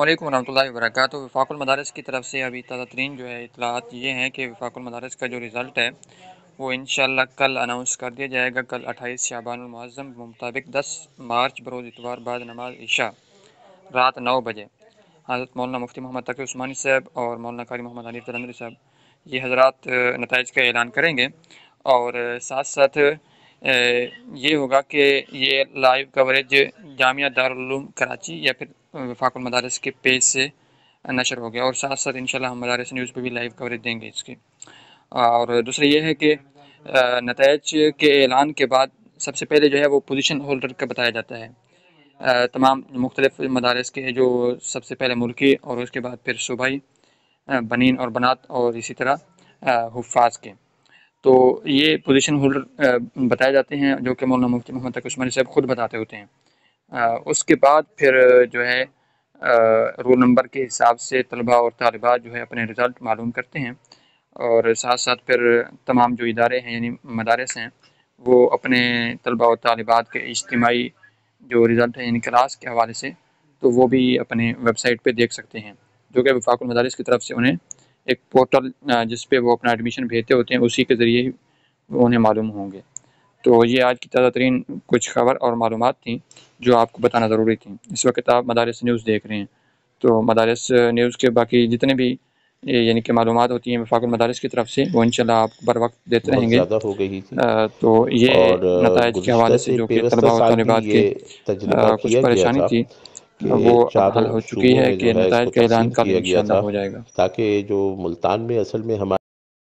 علیکم ورحمۃ اللہ وبرکاتہ۔ وفاق المدارس کی طرف سے ابھی تازہ ترین جو ہے اطلاعات یہ ہیں کہ وفاق المدارس کا جو رزلٹ ہے وہ انشاءاللہ کل اناؤنس کر دیا جائے گا۔ کل 28 شعبان المعظم مطابق 10 مارچ بروز اتوار بعد نماز عشاء رات 9 بجے حضرت مولانا مفتی محمد تقی عثمانی صاحب اور مولانا قاری محمد حنیف جلندھری صاحب یہ حضرات نتائج کا اعلان کریں گے، اور ساتھ ساتھ یہ ہوگا کہ یہ لائیو کوریج جامعہ دارالعلوم کراچی یا پھر وفاق المدارس کے پیج سے نشر ہو گیا، اور ساتھ ساتھ انشاءاللہ ہم مدارس نیوز پہ بھی لائیو کوریج دیں گے اس کی۔ اور دوسرا یہ ہے کہ نتائج کے اعلان کے بعد سب سے پہلے جو ہے وہ پوزیشن ہولڈر کا بتایا جاتا ہے، تمام مختلف مدارس کے جو سب سے پہلے ملکی اور اس کے بعد پھر صوبائی بنین اور بنات اور اسی طرح حفاظ کے، تو یہ پوزیشن ہولڈر بتائے جاتے ہیں جو کہ مولانا مفتی محمد تقی عثمانی صاحب خود بتاتے ہوتے ہیں۔ اس کے بعد پھر جو ہے رول نمبر کے حساب سے طلباء اور طالبات جو ہے اپنے رزلٹ معلوم کرتے ہیں، اور ساتھ ساتھ پھر تمام جو ادارے ہیں یعنی مدارس ہیں وہ اپنے طلباء اور طالبات کے اجتماعی جو رزلٹ ہے یعنی کلاس کے حوالے سے تو وہ بھی اپنے ویب سائٹ پہ دیکھ سکتے ہیں، جو کہ وفاق المدارس کی طرف سے انہیں ایک پورٹل جس پہ وہ اپنا ایڈمیشن بھیجتے ہوتے ہیں اسی کے ذریعے ہی وہ انہیں معلوم ہوں گے۔ تو یہ آج کی تازہ ترین کچھ خبر اور معلومات تھیں جو آپ کو بتانا ضروری تھی۔ اس وقت آپ مدارس نیوز دیکھ رہے ہیں، تو مدارس نیوز کے باقی جتنے بھی یعنی کہ معلومات ہوتی ہیں وفاق المدارس کی طرف سے وہ انشاءاللہ آپ کو بر وقت دیتے بہت رہیں گے۔ زیادہ ہو گئی تھی، تو یہ اور نتائج کے گزشتہ حوالے سے سے جو کہ پیوستہ طلباء و سال بھی طالبات کے یہ تجربہ کچھ کیا گیا پریشانی تھا تھی کہ وہ اب حل چاروں ہو چکی صوبوں ہے میں کہ جو ہے اس نتائج کو کا اعلان تقسیم کل کیا گیا انشاءاللہ تھا، ہو جائے گا۔ تاکہ جو ملتان میں اصل میں ہمارے